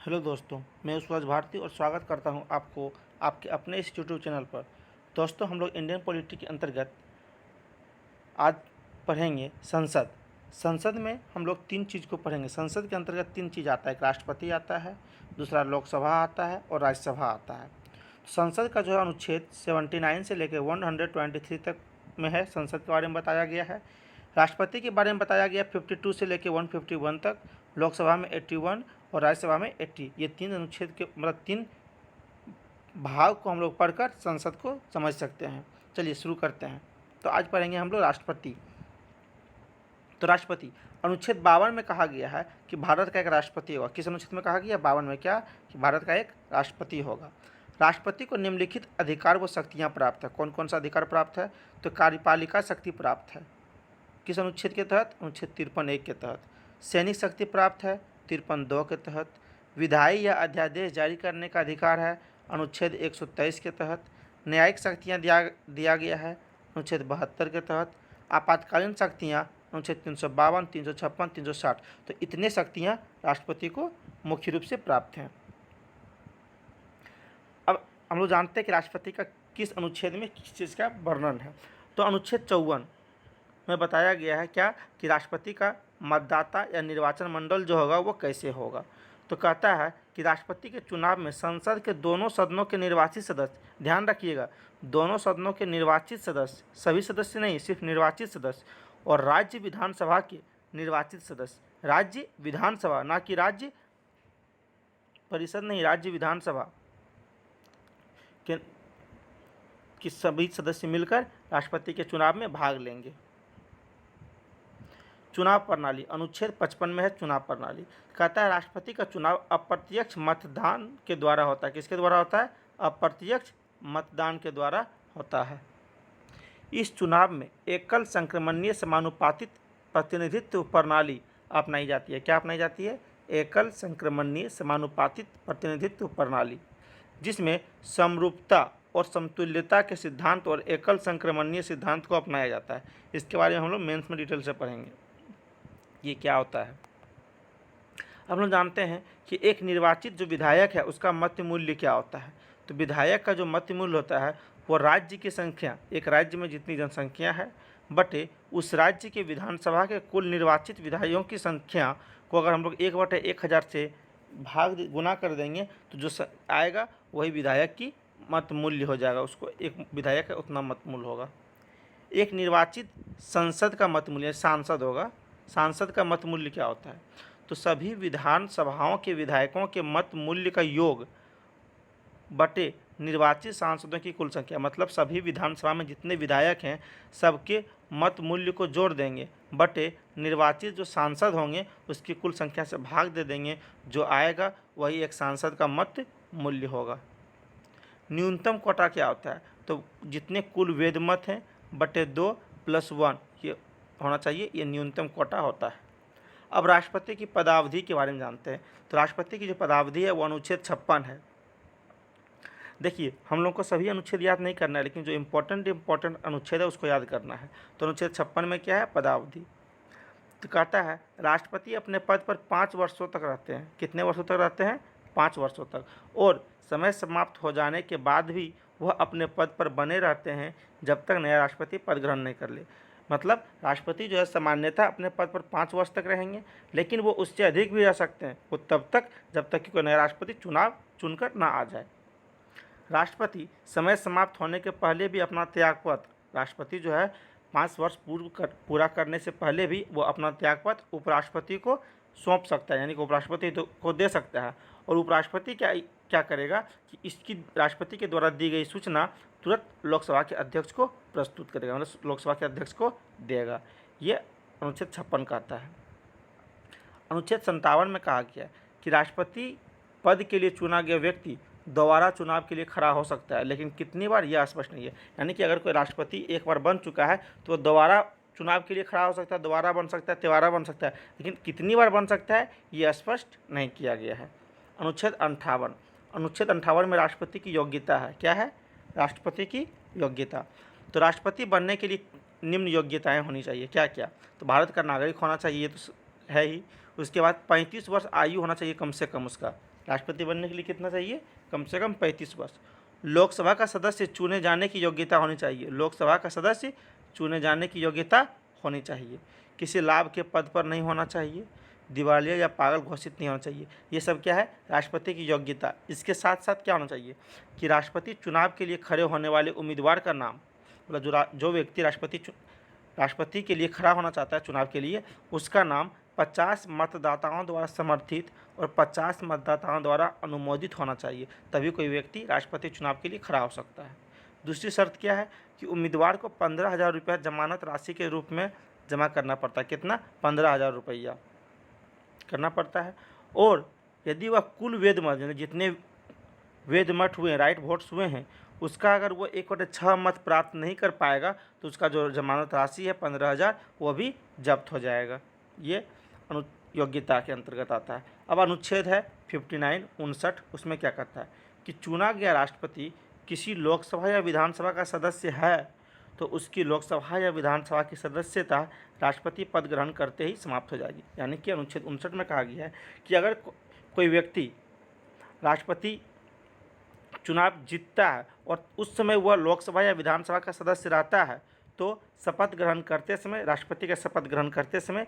Hello दोस्तों, मैं सूरज भारती और स्वागत करता हूं आपको आपके अपने इस यूट्यूब चैनल पर। दोस्तों, हम लोग इंडियन पॉलिटी के अंतर्गत आज पढ़ेंगे संसद। संसद में हम लोग तीन चीज़ को पढ़ेंगे। संसद के अंतर्गत तीन चीज़ आता है, एक राष्ट्रपति आता है, दूसरा लोकसभा आता है और राज्यसभा आता है। संसद का जो है अनुच्छेद 79 से लेकर 123 तक में है। संसद के बारे में बताया गया है। राष्ट्रपति के बारे में बताया गया 52 से लेकर 151 तक, लोकसभा में 81 और राज्यसभा में 80। ये तीन अनुच्छेद के मतलब तीन भाग को हम लोग पढ़कर संसद को समझ सकते हैं। चलिए शुरू करते हैं। तो आज पढ़ेंगे हम लोग राष्ट्रपति। तो राष्ट्रपति अनुच्छेद 52 में कहा गया है कि भारत का एक राष्ट्रपति होगा। किस अनुच्छेद में कहा गया? 52 में। क्या? कि भारत का एक राष्ट्रपति होगा। राष्ट्रपति को निम्नलिखित अधिकार व शक्तियाँ प्राप्त है। कौन कौन सा अधिकार प्राप्त है? तो कार्यपालिका शक्ति प्राप्त है। किस अनुच्छेद के तहत? अनुच्छेद 53(1) के तहत। सैनिक शक्ति प्राप्त है 53(2) के तहत। विधायी या अध्यादेश जारी करने का अधिकार है अनुच्छेद 123 के तहत। न्यायिक शक्तियाँ दिया गया है अनुच्छेद 72 के तहत। आपातकालीन शक्तियाँ अनुच्छेद 352, 356, 360। तो इतने शक्तियाँ राष्ट्रपति को मुख्य रूप से प्राप्त हैं। अब हम लोग जानते हैं कि राष्ट्रपति का किस अनुच्छेद में किस चीज़ का वर्णन है। तो अनुच्छेद 54 में बताया गया है क्या कि राष्ट्रपति का मतदाता या निर्वाचन मंडल जो होगा वो कैसे होगा। तो कहता है कि राष्ट्रपति के चुनाव में संसद के दोनों सदनों के निर्वाचित सदस्य, ध्यान रखिएगा, दोनों सदनों के निर्वाचित सदस्य, सभी सदस्य नहीं, सिर्फ निर्वाचित सदस्य, और राज्य विधानसभा के निर्वाचित सदस्य, राज्य विधानसभा, ना कि राज्य परिषद नहीं, राज्य विधानसभा के सभी सदस्य मिलकर राष्ट्रपति के चुनाव में भाग लेंगे। चुनाव प्रणाली अनुच्छेद 55 में है। चुनाव प्रणाली कहता है राष्ट्रपति का चुनाव अप्रत्यक्ष मतदान के द्वारा होता है। किसके द्वारा होता है? अप्रत्यक्ष मतदान के द्वारा होता है। इस चुनाव में एकल संक्रमणीय समानुपातित प्रतिनिधित्व प्रणाली अपनाई जाती है। क्या अपनाई जाती है? एकल संक्रमणीय समानुपातित प्रतिनिधित्व प्रणाली, जिसमें समरूपता और समतुल्यता के सिद्धांत और एकल संक्रमणीय सिद्धांत को अपनाया जाता है। इसके बारे में हम लोग मेंस में डिटेल से पढ़ेंगे ये क्या होता है। हम लोग जानते हैं कि एक निर्वाचित जो विधायक है उसका मत मूल्य क्या होता है। तो विधायक का जो मत मूल्य होता है वो राज्य की संख्या, एक राज्य में जितनी जनसंख्या है बटे उस राज्य के विधानसभा के कुल निर्वाचित विधायकों की संख्या को अगर हम लोग 1/1000 से गुना कर देंगे तो जो आएगा वही विधायक की मत मूल्य हो जाएगा। उसको एक विधायक है उतना मत मूल्य होगा। एक निर्वाचित संसद का मत मूल्य, सांसद होगा, सांसद का मत मूल्य क्या होता है? तो सभी विधानसभाओं के विधायकों के मत मूल्य का योग बटे निर्वाचित सांसदों की कुल संख्या, मतलब सभी विधानसभा में जितने विधायक हैं सबके मत मूल्य को जोड़ देंगे बटे निर्वाचित जो सांसद होंगे उसकी कुल संख्या से भाग दे देंगे। जो आएगा वही एक सांसद का मत मूल्य होगा। न्यूनतम कोटा क्या होता है? तो जितने कुल वेद मत हैं बटे 2 + 1 ये होना चाहिए, ये न्यूनतम कोटा होता है। अब राष्ट्रपति की पदावधि के बारे में जानते हैं। तो राष्ट्रपति की जो पदावधि है वो अनुच्छेद 56 है। देखिए, हम लोग को सभी अनुच्छेद याद नहीं करना है, लेकिन जो इम्पोर्टेंट अनुच्छेद है उसको याद करना है। तो अनुच्छेद 56 में क्या है? पदावधि। तो कहता है राष्ट्रपति अपने पद पर 5 वर्षों तक रहते हैं। कितने वर्षों तक रहते हैं? 5 वर्षों तक। और समय समाप्त हो जाने के बाद भी वह अपने पद पर बने रहते हैं जब तक नया राष्ट्रपति पद ग्रहण नहीं कर ले। मतलब राष्ट्रपति जो है सामान्यतः अपने पद पर 5 वर्ष तक रहेंगे, लेकिन वो उससे अधिक भी रह सकते हैं, वो तब तक जब तक कि कोई नया राष्ट्रपति चुनकर ना आ जाए। राष्ट्रपति समय समाप्त होने के पहले भी अपना त्यागपत्र, राष्ट्रपति जो है 5 वर्ष पूरा करने से पहले भी वो अपना त्यागपत्र उपराष्ट्रपति को सौंप सकता है, यानी कि उपराष्ट्रपति को दे सकता है। और उपराष्ट्रपति क्या करेगा कि इसकी राष्ट्रपति के द्वारा दी गई सूचना तुरंत लोकसभा के अध्यक्ष को प्रस्तुत करेगा, मतलब लोकसभा के अध्यक्ष को देगा। ये अनुच्छेद 56 कहता है। अनुच्छेद 57 में कहा गया कि राष्ट्रपति पद के लिए चुना गया व्यक्ति दोबारा चुनाव के लिए खड़ा हो सकता है, लेकिन कितनी बार यह स्पष्ट नहीं है। यानी कि अगर कोई राष्ट्रपति एक बार बन चुका है तो वह दोबारा चुनाव के लिए खड़ा हो सकता है, दोबारा बन सकता है, तिबारा बन सकता है, लेकिन कितनी बार बन सकता है ये स्पष्ट नहीं किया गया है। अनुच्छेद 58 में राष्ट्रपति की योग्यता है। क्या है? राष्ट्रपति की योग्यता। तो राष्ट्रपति बनने के लिए निम्न योग्यताएं होनी चाहिए। क्या क्या? तो भारत का नागरिक होना चाहिए, तो है ही। उसके बाद 35 वर्ष आयु होना चाहिए कम से कम उसका। राष्ट्रपति बनने के लिए कितना चाहिए? कम से कम 35 वर्ष। लोकसभा का सदस्य चुने जाने की योग्यता होनी चाहिए। लोकसभा का सदस्य चुने जाने की योग्यता होनी चाहिए। किसी लाभ के पद पर नहीं होना चाहिए। दिवालिया या पागल घोषित नहीं होना चाहिए। ये सब क्या है? राष्ट्रपति की योग्यता। इसके साथ साथ क्या होना चाहिए कि राष्ट्रपति चुनाव के लिए खड़े होने वाले उम्मीदवार का नाम, मतलब जो व्यक्ति राष्ट्रपति के लिए खड़ा होना चाहता है चुनाव के लिए, उसका नाम 50 मतदाताओं द्वारा समर्थित और 50 मतदाताओं द्वारा अनुमोदित होना चाहिए, तभी कोई व्यक्ति राष्ट्रपति चुनाव के लिए खड़ा हो सकता है। दूसरी शर्त क्या है कि उम्मीदवार को 15,000 रुपया जमानत राशि के रूप में जमा करना पड़ता है। कितना? 15,000 रुपया करना पड़ता है। और यदि वह कुल वेद मत, जितने वेद मठ हुए, राइट वोट्स हुए हैं, उसका अगर वो 1/6 मत प्राप्त नहीं कर पाएगा तो उसका जो जमानत राशि है 15,000 वो भी जब्त हो जाएगा। ये योग्यता के अंतर्गत आता है। अब अनुच्छेद है 59 उसमें क्या कहता है कि चुना गया राष्ट्रपति किसी लोकसभा या विधानसभा का सदस्य है तो उसकी लोकसभा या विधानसभा की सदस्यता राष्ट्रपति पद ग्रहण करते ही समाप्त हो जाएगी। यानी कि अनुच्छेद 59 में कहा गया है कि अगर कोई व्यक्ति राष्ट्रपति चुनाव जीतता है और उस समय वह लोकसभा या विधानसभा का सदस्य रहता है तो शपथ ग्रहण करते समय, राष्ट्रपति का शपथ ग्रहण करते समय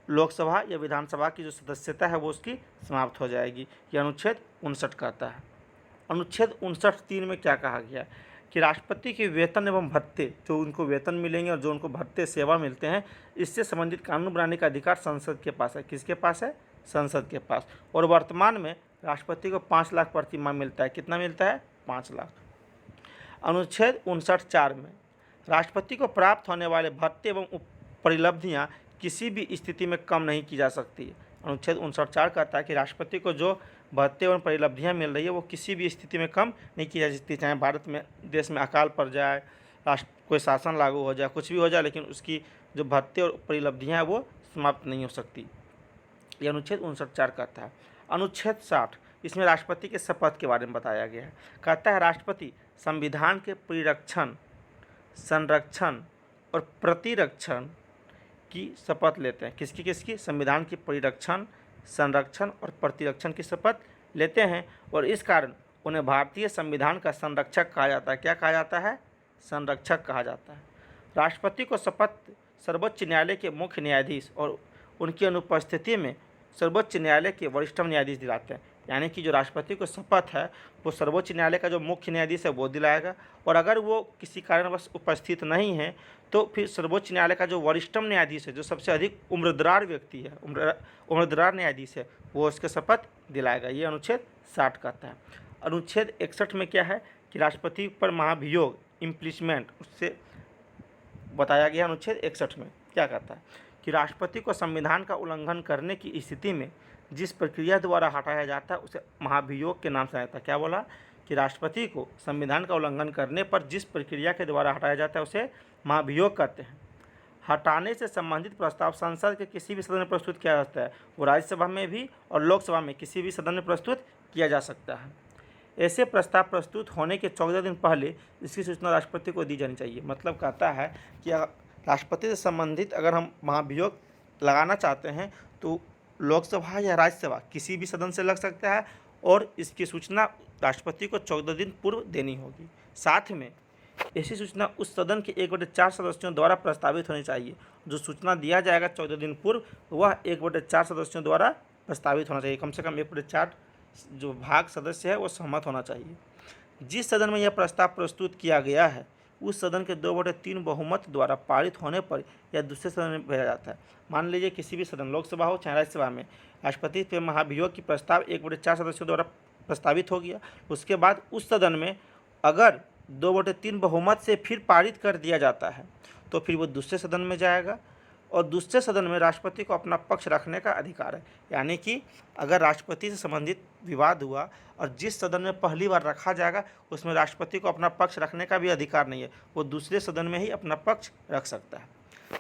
लोकसभा या विधानसभा की जो सदस्यता है वो उसकी समाप्त हो जाएगी। यह अनुच्छेद 59 कहता है। अनुच्छेद 59(3) में क्या कहा गया कि राष्ट्रपति के वेतन एवं भत्ते, जो उनको वेतन मिलेंगे और जो उनको भत्ते सेवा मिलते हैं, इससे संबंधित कानून बनाने का अधिकार संसद के पास है। किसके पास है? संसद के पास। और वर्तमान में राष्ट्रपति को 5 लाख प्रति माह मिलता है। कितना मिलता है? 5 लाख। अनुच्छेद 59(4) में राष्ट्रपति को प्राप्त होने वाले भत्ते एवं परिलब्धियाँ किसी भी स्थिति में कम नहीं की जा सकती। अनुच्छेद 59(4) कहता है कि राष्ट्रपति को जो भत्ते एवं परिलब्धियाँ मिल रही है वो किसी भी स्थिति में कम नहीं की जा सकती। चाहे भारत में, देश में अकाल पड़ जाए, कोई शासन लागू हो जाए, कुछ भी हो जाए, लेकिन उसकी जो भत्ते और परिलब्धियाँ हैं वो समाप्त नहीं हो सकती। यह अनुच्छेद 59(4) कहता है। अनुच्छेद 60 इसमें राष्ट्रपति के शपथ के बारे में बताया गया है। कहता है राष्ट्रपति संविधान के परिरक्षण, संरक्षण और प्रतिरक्षण की शपथ लेते हैं। किसकी किसकी? संविधान की परिरक्षण, संरक्षण और प्रतिरक्षण की शपथ लेते हैं और इस कारण उन्हें भारतीय संविधान का संरक्षक कहा जाता है। क्या कहा जाता है? संरक्षक कहा जाता है। राष्ट्रपति को शपथ सर्वोच्च न्यायालय के मुख्य न्यायाधीश और उनकी अनुपस्थिति में सर्वोच्च न्यायालय के वरिष्ठतम न्यायाधीश दिलाते हैं। यानी कि जो राष्ट्रपति को शपथ है वो सर्वोच्च न्यायालय का जो मुख्य न्यायाधीश है वो दिलाएगा, और अगर वो किसी कारणवश उपस्थित नहीं है तो फिर सर्वोच्च न्यायालय का जो वरिष्ठतम न्यायाधीश है, जो सबसे अधिक उम्रदरार व्यक्ति है, उम्रदरार न्यायाधीश है, वो उसके शपथ दिलाएगा। ये अनुच्छेद 60 कहता है। अनुच्छेद 61 में क्या है कि राष्ट्रपति पर महाभियोग, इम्पीचमेंट, उससे बताया गया। अनुच्छेद 61 में क्या कहता है कि राष्ट्रपति को संविधान का उल्लंघन करने की स्थिति में जिस प्रक्रिया द्वारा हटाया जाता है उसे महाभियोग के नाम से आता है। क्या बोला कि राष्ट्रपति को संविधान का उल्लंघन करने पर जिस प्रक्रिया के द्वारा हटाया जाता है उसे महाभियोग कहते हैं। हटाने से संबंधित प्रस्ताव संसद के किसी भी सदन में प्रस्तुत किया जाता है। वो राज्यसभा में भी और लोकसभा में किसी भी सदन में प्रस्तुत किया जा सकता है। ऐसे प्रस्ताव प्रस्तुत होने के 14 दिन पहले इसकी सूचना राष्ट्रपति को दी जानी चाहिए। मतलब कहता है कि राष्ट्रपति से संबंधित अगर हम महाभियोग लगाना चाहते हैं तो लोकसभा या राज्यसभा किसी भी सदन से लग सकता है और इसकी सूचना राष्ट्रपति को 14 दिन पूर्व देनी होगी। साथ में ऐसी सूचना उस सदन के 1/4 सदस्यों द्वारा प्रस्तावित होनी चाहिए। जो सूचना दिया जाएगा 14 दिन पूर्व वह 1/4 सदस्यों द्वारा प्रस्तावित होना चाहिए। कम से कम 1/4 जो भाग सदस्य है वो सहमत होना चाहिए। जिस सदन में यह प्रस्ताव प्रस्तुत किया गया है उस सदन के 2/3 बहुमत द्वारा पारित होने पर यह दूसरे सदन में भेजा जाता है। मान लीजिए किसी भी सदन, लोकसभा हो चाहे राज्यसभा में, राष्ट्रपति पर महाभियोग की प्रस्ताव 1/4 सदस्यों द्वारा प्रस्तावित हो गया। उसके बाद उस सदन में अगर 2/3 बहुमत से फिर पारित कर दिया जाता है तो फिर वो दूसरे सदन में जाएगा और दूसरे सदन में राष्ट्रपति को अपना पक्ष रखने का अधिकार है। यानी कि अगर राष्ट्रपति से संबंधित विवाद हुआ और जिस सदन में पहली बार रखा जाएगा उसमें राष्ट्रपति को अपना पक्ष रखने का भी अधिकार नहीं है, वो दूसरे सदन में ही अपना पक्ष रख सकता है।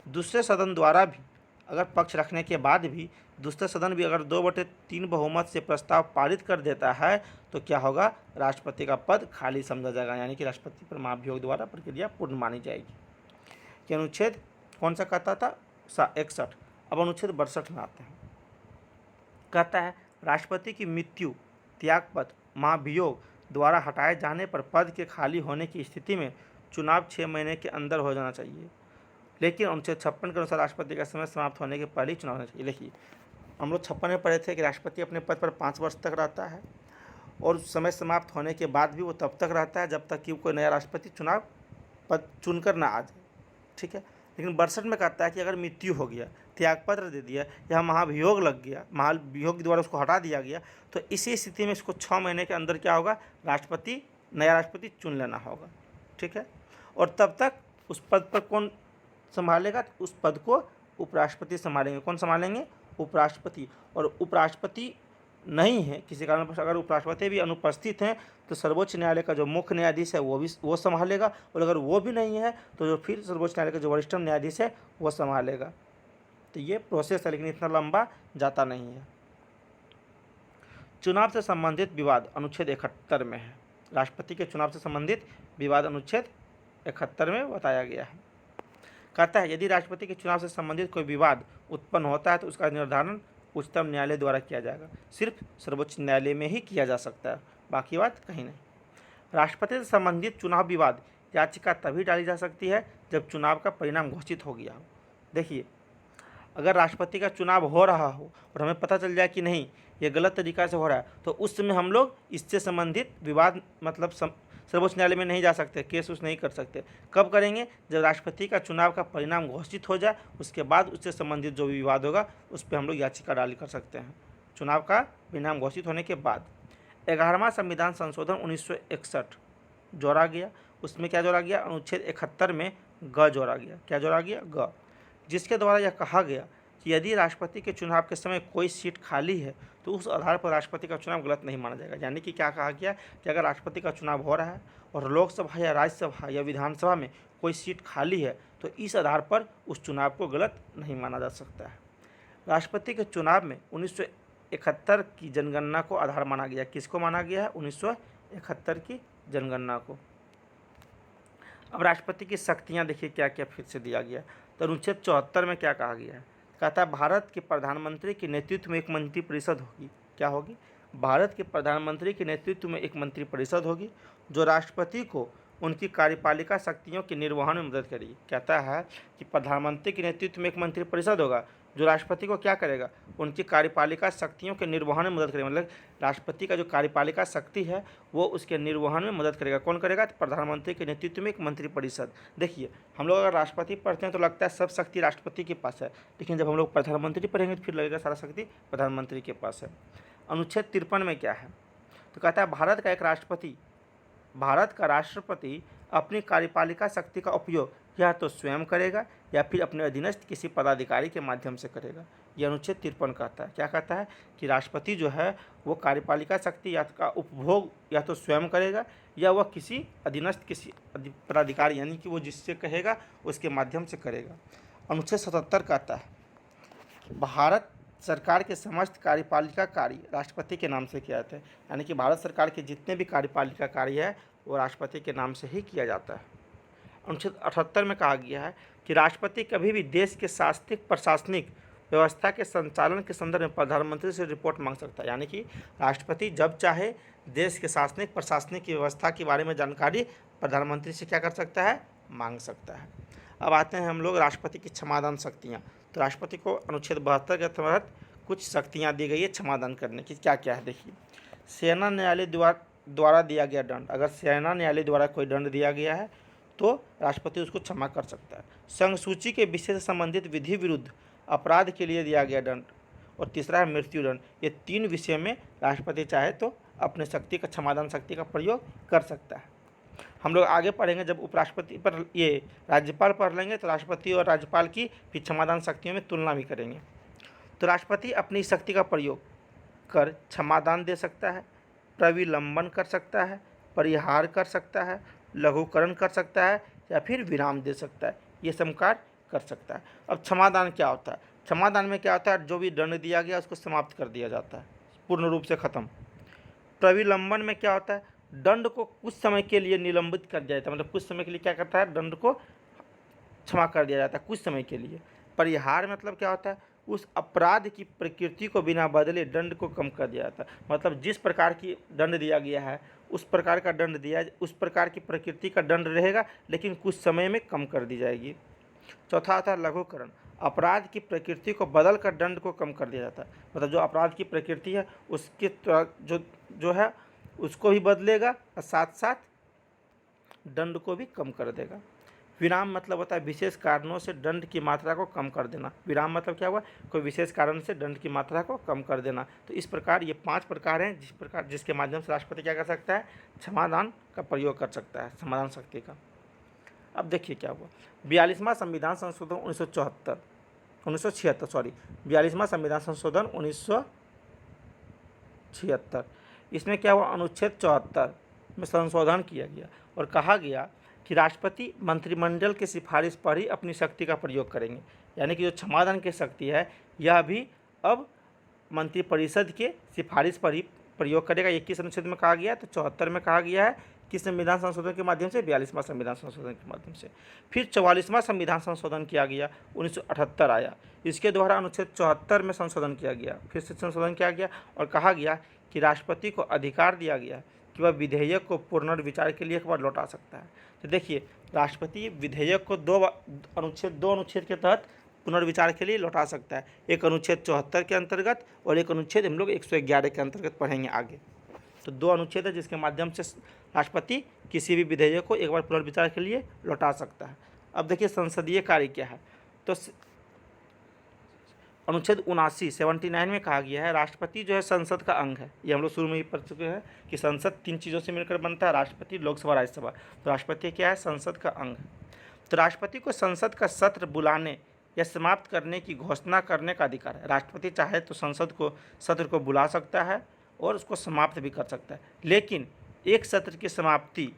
दूसरे सदन द्वारा भी अगर पक्ष रखने के बाद भी दूसरा सदन भी अगर 2/3 बहुमत से प्रस्ताव पारित कर देता है तो क्या होगा? राष्ट्रपति का पद खाली समझा जाएगा। यानी कि राष्ट्रपति पर महाभियोग द्वारा प्रक्रिया पूर्ण मानी जाएगी। कि अनुच्छेद कौन सा कहता था? 61। अब अनुच्छेद 62 में आते हैं। कहता है राष्ट्रपति की मृत्यु, त्यागपत्र, महाभियोग द्वारा हटाए जाने पर पद के खाली होने की स्थिति में चुनाव 6 महीने के अंदर हो जाना चाहिए, लेकिन अनुच्छेद 56 के अनुसार राष्ट्रपति का समय समाप्त होने के पहले ही चुनाव होना चाहिए। देखिए, हम लोग 56 में पढ़े थे कि राष्ट्रपति अपने पद पर 5 वर्ष तक रहता है और समय समाप्त होने के बाद भी वो तब तक रहता है जब तक कि कोई नया राष्ट्रपति चुनाव पद चुनकर ना आ जाए। ठीक है, लेकिन 62 में कहता है कि अगर मृत्यु हो गया, त्यागपत्र दे दिया या महाभियोग लग गया, महाभियोग के द्वारा उसको हटा दिया गया, तो इसी स्थिति में इसको 6 महीने के अंदर क्या होगा, नया राष्ट्रपति चुन लेना होगा। ठीक है, और तब तक उस पद पर कौन संभालेगा, तो उस पद को उपराष्ट्रपति संभालेंगे। कौन संभालेंगे, उपराष्ट्रपति। और उपराष्ट्रपति नहीं है किसी कारण पर, अगर उपराष्ट्रपति भी अनुपस्थित हैं तो सर्वोच्च न्यायालय का जो मुख्य न्यायाधीश है वो संभालेगा, और अगर वो भी नहीं है तो जो फिर सर्वोच्च न्यायालय का जो वरिष्ठ न्यायाधीश है वो संभालेगा। तो ये प्रोसेस है, लेकिन इतना लंबा जाता नहीं है। चुनाव से संबंधित विवाद अनुच्छेद 71 में है। राष्ट्रपति के चुनाव से संबंधित विवाद अनुच्छेद 71 में बताया गया है। कहता है यदि राष्ट्रपति के चुनाव से संबंधित कोई विवाद उत्पन्न होता है तो उसका निर्धारण उच्चतम न्यायालय द्वारा किया जाएगा। सिर्फ सर्वोच्च न्यायालय में ही किया जा सकता है, बाकी बात कहीं नहीं। राष्ट्रपति से संबंधित चुनाव विवाद याचिका तभी डाली जा सकती है जब चुनाव का परिणाम घोषित हो गया हो। देखिए, अगर राष्ट्रपति का चुनाव हो रहा हो और हमें पता चल जाए कि नहीं ये गलत तरीका से हो रहा है, तो उस समय हम लोग इससे संबंधित विवाद मतलब सर्वोच्च न्यायालय में नहीं जा सकते, केस उस नहीं कर सकते। कब करेंगे, जब राष्ट्रपति का चुनाव का परिणाम घोषित हो जाए, उसके बाद उससे संबंधित जो भी विवाद होगा उस पर हम लोग याचिका डाल कर सकते हैं, चुनाव का परिणाम घोषित होने के बाद। 11वां संविधान संशोधन 1961 जोड़ा गया। उसमें क्या जोड़ा गया, अनुच्छेद 71 में ग जोड़ा गया। क्या जोड़ा गया, ग, जिसके द्वारा यह कहा गया कि यदि राष्ट्रपति के चुनाव के समय कोई सीट खाली है तो उस आधार पर राष्ट्रपति का चुनाव गलत नहीं माना जाएगा। यानी कि क्या कहा गया कि अगर राष्ट्रपति का चुनाव हो रहा है और लोकसभा या राज्यसभा या विधानसभा में कोई सीट खाली है तो इस आधार पर उस चुनाव को गलत नहीं माना जा सकता है। राष्ट्रपति के चुनाव में 1971 की जनगणना को आधार माना गया। किसको माना गया है, 1971 की जनगणना को। अब राष्ट्रपति की शक्तियाँ देखिए क्या क्या फिर से दिया गया। तो अनुच्छेद 74 में क्या कहा गया है, कहता है भारत के प्रधानमंत्री के नेतृत्व में एक मंत्रिपरिषद होगी। क्या होगी, भारत के प्रधानमंत्री के नेतृत्व में एक मंत्रिपरिषद होगी जो राष्ट्रपति को उनकी कार्यपालिका शक्तियों के निर्वहन में मदद करेगी। कहता है कि प्रधानमंत्री के नेतृत्व में एक मंत्रिपरिषद होगा जो राष्ट्रपति को क्या करेगा, उनकी कार्यपालिका शक्तियों के निर्वहन में मदद करेगा। मतलब राष्ट्रपति का जो कार्यपालिका शक्ति है वो उसके निर्वहन में मदद करेगा। कौन करेगा, तो प्रधानमंत्री के नेतृत्व में एक मंत्रिपरिषद। देखिए, हम लोग अगर राष्ट्रपति पढ़ते हैं तो लगता है सब शक्ति राष्ट्रपति के पास है, लेकिन जब हम लोग प्रधानमंत्री पढ़ेंगे तो फिर लगेगा सारा शक्ति प्रधानमंत्री के पास है। अनुच्छेद 53 में क्या है, तो कहता है भारत का राष्ट्रपति अपनी कार्यपालिका शक्ति का उपयोग या तो स्वयं करेगा या फिर अपने अधीनस्थ किसी पदाधिकारी के माध्यम से करेगा। यह अनुच्छेद 53 कहता है। क्या कहता है कि राष्ट्रपति जो है वो कार्यपालिका शक्ति या का उपभोग या तो स्वयं करेगा या वह किसी अधीनस्थ किसी पदाधिकारी यानी कि वो जिससे कहेगा उसके माध्यम से करेगा। अनुच्छेद 77 कहता है भारत सरकार के समस्त कार्यपालिका कार्य राष्ट्रपति के नाम से किया जाता है। यानी कि भारत सरकार के जितने भी कार्यपालिका कार्य है वो राष्ट्रपति के नाम से ही किया जाता है। अनुच्छेद 78 में कहा गया है कि राष्ट्रपति कभी भी देश के शासनिक प्रशासनिक व्यवस्था के संचालन के संदर्भ में प्रधानमंत्री से रिपोर्ट मांग सकता है। यानी कि राष्ट्रपति जब चाहे देश के शासनिक प्रशासनिक की व्यवस्था के बारे में जानकारी प्रधानमंत्री से क्या कर सकता है, मांग सकता है। अब आते हैं हम लोग राष्ट्रपति की क्षमादान शक्तियाँ। तो राष्ट्रपति को अनुच्छेद 72 के तहत कुछ शक्तियाँ दी गई है क्षमादान करने की। क्या क्या है देखिए, सेना न्यायालय द्वारा दिया गया दंड, अगर सेना न्यायालय द्वारा कोई दंड दिया गया है तो राष्ट्रपति उसको क्षमा कर सकता है। संघ सूची के विषय से संबंधित विधि विरुद्ध अपराध के लिए दिया गया दंड, और तीसरा है मृत्युदंड। ये 3 विषय में राष्ट्रपति चाहे तो अपने शक्ति का क्षमादान शक्ति का प्रयोग कर सकता है। हम लोग आगे पढ़ेंगे जब उपराष्ट्रपति पर ये राज्यपाल पढ़ लेंगे तो राष्ट्रपति और राज्यपाल की फिर क्षमादान शक्तियों में तुलना भी करेंगे। तो राष्ट्रपति अपनी शक्ति का प्रयोग कर क्षमादान दे सकता है, प्रविलंबन कर सकता है, परिहार कर सकता है, लघुकरण कर सकता है या फिर विराम दे सकता है। ये सब कार्य कर सकता है। अब क्षमादान क्या होता है, क्षमादान में क्या होता है, जो भी दंड दिया गया उसको समाप्त कर दिया जाता है, पूर्ण रूप से खत्म। प्रविलंबन में क्या होता है, दंड को कुछ समय के लिए निलंबित कर दिया जाता है, मतलब कुछ समय के लिए क्या करता है, दंड को क्षमा कर दिया जाता है कुछ समय के लिए। परिहार मतलब क्या होता है, उस अपराध की प्रकृति को बिना बदले दंड को कम कर दिया जाता है। मतलब जिस प्रकार की दंड दिया गया है उस प्रकार का दंड दिया, उस प्रकार की प्रकृति का दंड रहेगा, लेकिन कुछ समय में कम कर दी जाएगी। चौथा आता है लघुकरण। अपराध की प्रकृति को बदल कर दंड को कम कर दिया जाता है। मतलब जो अपराध की प्रकृति है उसके जो है उसको भी बदलेगा और साथ साथ दंड को भी कम कर देगा। विराम मतलब होता है विशेष कारणों से दंड की मात्रा को कम कर देना। विराम मतलब क्या हुआ, कोई विशेष कारण से दंड की मात्रा को कम कर देना। तो इस प्रकार ये 5 प्रकार हैं जिसके माध्यम से राष्ट्रपति क्या कर सकता है, क्षमादान का प्रयोग कर सकता है, समाधान शक्ति का। अब देखिए क्या हुआ, 42वां संविधान संशोधन 42वां संविधान संशोधन 1976। इसमें क्या हुआ, अनुच्छेद 74 में संशोधन किया गया और कहा गया कि राष्ट्रपति मंत्रिमंडल की सिफारिश पर ही अपनी शक्ति का प्रयोग करेंगे। यानी कि जो क्षमादान की शक्ति है यह भी अब मंत्रिपरिषद के सिफारिश पर ही प्रयोग करेगा। 21 अनुच्छेद में कहा गया है, तो 74 में कहा गया है कि संविधान संशोधन के माध्यम से, 42वां संविधान संशोधन के माध्यम से। फिर 44वां संविधान संशोधन किया गया, 1978 आया। इसके द्वारा अनुच्छेद 74 में संशोधन किया गया, फिर से संशोधन किया गया और कहा गया कि राष्ट्रपति को अधिकार दिया गया कि वह विधेयक को पुनर्विचार के लिए एक बार लौटा सकता है। तो देखिए, राष्ट्रपति विधेयक को दो अनुच्छेद के तहत पुनर्विचार के लिए लौटा सकता है। एक अनुच्छेद 74 के अंतर्गत और एक अनुच्छेद हम लोग 111 के अंतर्गत पढ़ेंगे आगे। तो 2 अनुच्छेद है जिसके माध्यम से राष्ट्रपति किसी भी विधेयक को एक बार पुनर्विचार के लिए लौटा सकता है। अब देखिए संसदीय कार्य क्या है। तो अनुच्छेद 79 में कहा गया है राष्ट्रपति जो है संसद का अंग है। ये हम लोग शुरू में ही पढ़ चुके हैं कि संसद 3 चीज़ों से मिलकर बनता है, राष्ट्रपति, लोकसभा, राज्यसभा। तो राष्ट्रपति क्या है, संसद का अंग है। तो राष्ट्रपति को संसद का सत्र बुलाने या समाप्त करने की घोषणा करने का अधिकार है। राष्ट्रपति चाहे तो सत्र को बुला सकता है और उसको समाप्त भी कर सकता है, लेकिन एक सत्र की समाप्ति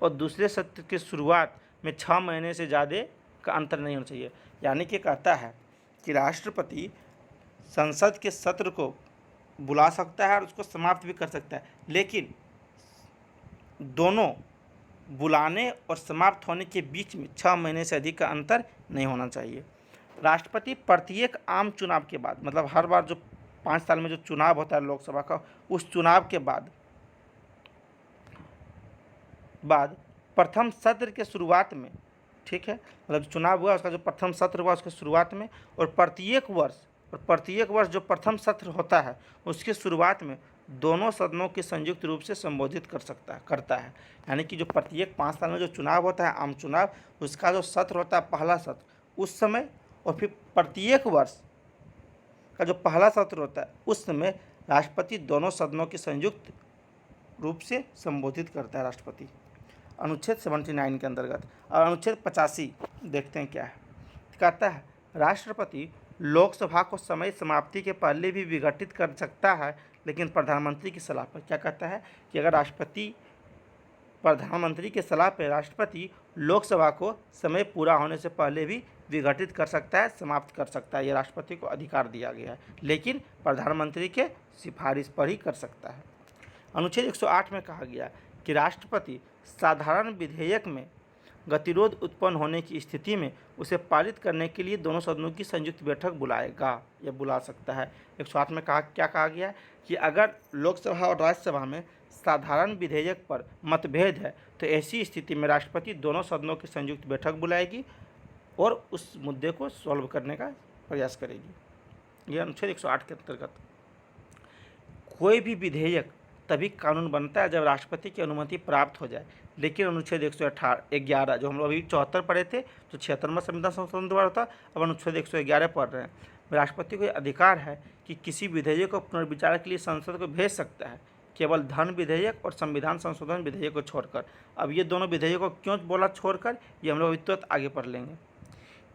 और दूसरे सत्र की शुरुआत में 6 महीने से ज़्यादा का अंतर नहीं होना चाहिए। यानी कि कहता है कि राष्ट्रपति संसद के सत्र को बुला सकता है और उसको समाप्त भी कर सकता है, लेकिन दोनों बुलाने और समाप्त होने के बीच में 6 महीने से अधिक का अंतर नहीं होना चाहिए। राष्ट्रपति प्रत्येक आम चुनाव के बाद, मतलब हर बार जो 5 साल में जो चुनाव होता है लोकसभा का, उस चुनाव के बाद प्रथम सत्र के शुरुआत में, ठीक है, मतलब चुनाव हुआ उसका जो प्रथम सत्र हुआ उसके शुरुआत में, और प्रत्येक वर्ष जो प्रथम सत्र होता है उसके शुरुआत में दोनों सदनों के संयुक्त रूप से संबोधित करता है। यानी कि जो प्रत्येक 5 साल में जो चुनाव होता है आम चुनाव, उसका जो सत्र होता है पहला सत्र उस समय, और फिर प्रत्येक वर्ष का जो पहला सत्र होता है उस समय राष्ट्रपति दोनों सदनों के संयुक्त रूप से संबोधित करता है राष्ट्रपति, अनुच्छेद 79 के अंतर्गत। और अनुच्छेद 85 देखते हैं क्या है। कहता है राष्ट्रपति लोकसभा को समय समाप्ति के पहले भी विघटित कर सकता है, लेकिन प्रधानमंत्री की सलाह पर। क्या कहता है कि अगर प्रधानमंत्री की सलाह पर राष्ट्रपति लोकसभा को समय पूरा होने से पहले भी विघटित कर सकता है, समाप्त कर सकता है। यह राष्ट्रपति को अधिकार दिया गया है, लेकिन प्रधानमंत्री के सिफारिश पर ही कर सकता है। अनुच्छेद 108 में कहा गया कि राष्ट्रपति साधारण विधेयक में गतिरोध उत्पन्न होने की स्थिति में उसे पारित करने के लिए दोनों सदनों की संयुक्त बैठक बुलाएगा या बुला सकता है। 108 में क्या कहा गया है कि अगर लोकसभा और राज्यसभा में साधारण विधेयक पर मतभेद है तो ऐसी स्थिति में राष्ट्रपति दोनों सदनों की संयुक्त बैठक बुलाएगी और उस मुद्दे को सॉल्व करने का प्रयास करेगी। यह अनुच्छेद 108 के अंतर्गत। कोई भी विधेयक तभी कानून बनता है जब राष्ट्रपति की अनुमति प्राप्त हो जाए, लेकिन अनुच्छेद 111 जो हम लोग अभी 74 पढ़े थे, जो 76वां संविधान संशोधन द्वारा था, अब अनुच्छेद 111 पढ़ रहे हैं। राष्ट्रपति को अधिकार है कि किसी विधेयक को पुनर्विचार के लिए संसद को भेज सकता है, केवल धन विधेयक और संविधान संशोधन विधेयक को छोड़कर। अब ये दोनों विधेयकों को क्यों बोला छोड़कर, ये हम लोग अभी तुरंत आगे पढ़ लेंगे।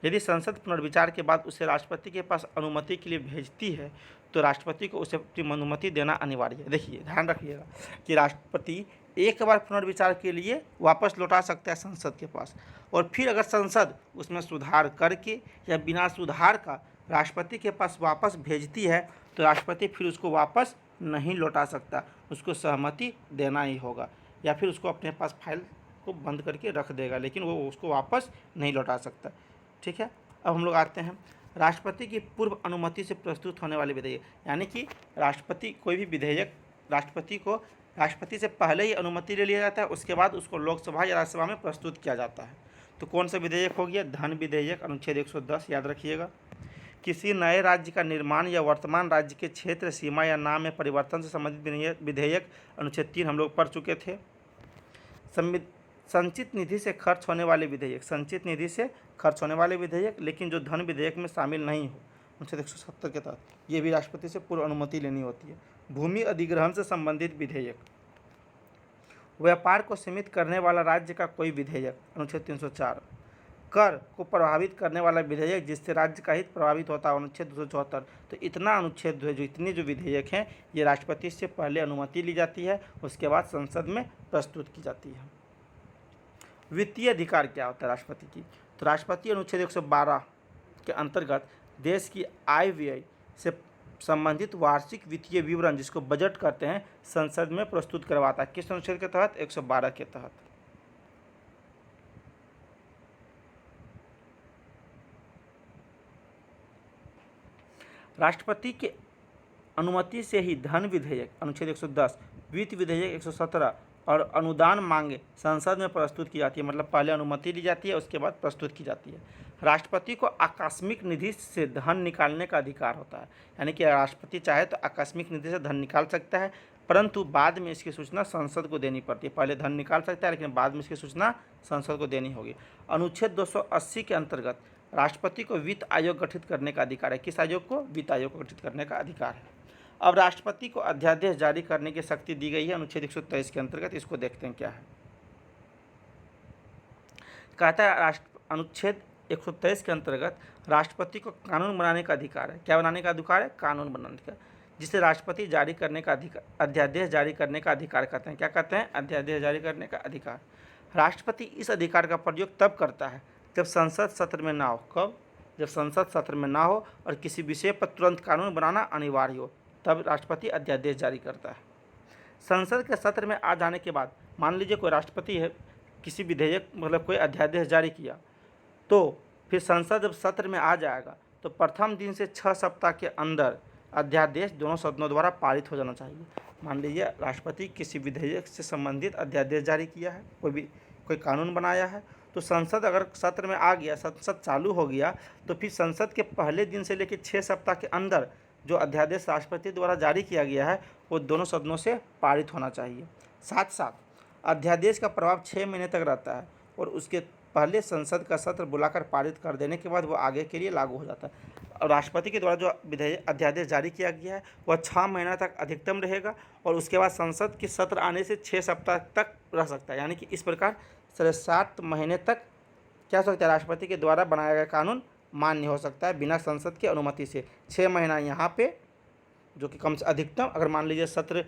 यदि संसद पुनर्विचार के बाद उसे राष्ट्रपति के पास अनुमति के लिए भेजती है तो राष्ट्रपति को उसे अपनी अनुमति देना अनिवार्य है। देखिए, ध्यान रखिएगा कि राष्ट्रपति एक बार पुनर्विचार के लिए वापस लौटा सकता है संसद के पास, और फिर अगर संसद उसमें सुधार करके या बिना सुधार का राष्ट्रपति के पास वापस भेजती है तो राष्ट्रपति फिर उसको वापस नहीं लौटा सकता, उसको सहमति देना ही होगा, या फिर उसको अपने पास फाइल को बंद करके रख देगा, लेकिन वो उसको वापस नहीं लौटा सकता। ठीक है, अब हम लोग आते हैं राष्ट्रपति की पूर्व अनुमति से प्रस्तुत होने वाले विधेयक, यानी कि राष्ट्रपति कोई भी विधेयक राष्ट्रपति से पहले ही अनुमति ले लिया जाता है, उसके बाद उसको लोकसभा या राज्यसभा में प्रस्तुत किया जाता है। तो कौन सा विधेयक हो गया? धन विधेयक, अनुच्छेद 110 याद रखिएगा। किसी नए राज्य का निर्माण या वर्तमान राज्य के क्षेत्र, सीमा या नाम में परिवर्तन से संबंधित विधेयक, अनुच्छेद 3 हम लोग पढ़ चुके थे। संचित निधि से खर्च होने वाले विधेयक, संचित निधि से खर्च होने वाले विधेयक लेकिन जो धन विधेयक में शामिल नहीं हो, अनुच्छेद 170 के तहत ये भी राष्ट्रपति से पूर्व अनुमति लेनी होती है। भूमि अधिग्रहण से संबंधित विधेयक, व्यापार को सीमित करने वाला राज्य का कोई विधेयक, अनुच्छेद 304। कर को प्रभावित करने वाला विधेयक जिससे राज्य का हित प्रभावित होता है, अनुच्छेद 274। तो इतना अनुच्छेद जो इतने जो विधेयक हैं ये राष्ट्रपति से पहले अनुमति ली जाती है, उसके बाद संसद में प्रस्तुत की जाती है। वित्तीय अधिकार क्या होता है राष्ट्रपति की? तो राष्ट्रपति अनुच्छेद 112 के अंतर्गत देश की आय व्यय से संबंधित वार्षिक वित्तीय विवरण, जिसको बजट कहते हैं, संसद में प्रस्तुत करवाता है। किस अनुच्छेद के तहत? 112 के तहत। राष्ट्रपति के अनुमति से ही धन विधेयक, अनुच्छेद 110, वित्त विधेयक 117 और अनुदान मांगे संसद में प्रस्तुत की जाती है। मतलब पहले अनुमति ली जाती है, उसके बाद प्रस्तुत की जाती है। राष्ट्रपति को आकस्मिक निधि से धन निकालने का अधिकार होता है, यानी कि राष्ट्रपति चाहे तो आकस्मिक निधि से धन निकाल सकता है, परंतु बाद में इसकी सूचना संसद को देनी पड़ती है। पहले धन निकाल सकता है लेकिन बाद में इसकी सूचना संसद को देनी होगी। अनुच्छेद 280 के अंतर्गत राष्ट्रपति को वित्त आयोग गठित करने का अधिकार है। किस आयोग को? वित्त आयोग को गठित करने का अधिकार है। अब राष्ट्रपति को अध्यादेश जारी करने की शक्ति दी गई है अनुच्छेद 123 के अंतर्गत। इसको देखते हैं क्या है। कहता है अनुच्छेद 123 के अंतर्गत राष्ट्रपति को कानून बनाने का अधिकार है। क्या बनाने का अधिकार है? कानून बनाने का, जिसे राष्ट्रपति जारी करने का अधिकार, अध्यादेश जारी करने का अधिकार कहते हैं। क्या कहते हैं? अध्यादेश जारी करने का अधिकार। राष्ट्रपति इस अधिकार का प्रयोग तब करता है जब संसद सत्र में ना हो। कब? जब संसद सत्र में ना हो और किसी विषय पर तुरंत कानून बनाना अनिवार्य हो, तब राष्ट्रपति अध्यादेश जारी करता है। संसद के सत्र में आ जाने के बाद, मान लीजिए कोई राष्ट्रपति है, किसी विधेयक मतलब कोई अध्यादेश जारी किया, तो फिर संसद जब सत्र में आ जाएगा तो प्रथम दिन से 6 सप्ताह के अंदर अध्यादेश दोनों सदनों द्वारा पारित हो जाना चाहिए। मान लीजिए राष्ट्रपति किसी विधेयक से संबंधित अध्यादेश जारी किया है, कोई कानून बनाया है, तो संसद अगर सत्र में आ गया, संसद चालू हो गया, तो फिर संसद के पहले दिन से लेकर 6 सप्ताह के अंदर जो अध्यादेश राष्ट्रपति द्वारा जारी किया गया है वो दोनों सदनों से पारित होना चाहिए। साथ साथ अध्यादेश का प्रभाव 6 महीने तक रहता है और उसके पहले संसद का सत्र बुलाकर पारित कर देने के बाद वो आगे के लिए लागू हो जाता है। और राष्ट्रपति के द्वारा जो अध्यादेश जारी किया गया है वह 6 महीना तक अधिकतम रहेगा और उसके बाद संसद के सत्र आने से 6 सप्ताह तक रह सकता है। यानी कि इस प्रकार 7 महीने तक क्या हो सकता है? राष्ट्रपति के द्वारा बनाया गया कानून मान्य हो सकता है बिना संसद की अनुमति से। 6 महीना यहाँ पे, जो कि कम से अधिकतम, अगर मान लीजिए सत्र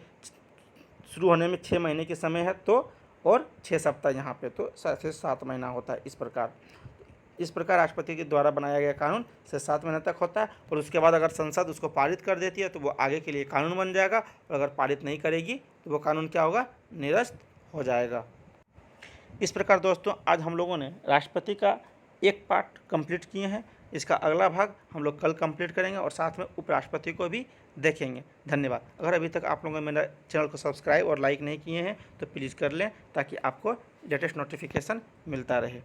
शुरू होने में 6 महीने के समय है तो, और 6 सप्ताह यहाँ पे, तो 7 महीना होता है। इस प्रकार राष्ट्रपति के द्वारा बनाया गया कानून 7 महीने तक होता है और उसके बाद अगर संसद उसको पारित कर देती है तो वो आगे के लिए कानून बन जाएगा, और अगर पारित नहीं करेगी तो वो कानून क्या होगा? निरस्त हो जाएगा। इस प्रकार दोस्तों आज हम लोगों ने राष्ट्रपति का एक पार्ट कंप्लीट किए हैं। इसका अगला भाग हम लोग कल कंप्लीट करेंगे और साथ में उपराष्ट्रपति को भी देखेंगे। धन्यवाद। अगर अभी तक आप लोगों ने मेरा चैनल को सब्सक्राइब और लाइक नहीं किए हैं तो प्लीज़ कर लें, ताकि आपको लेटेस्ट नोटिफिकेशन मिलता रहे।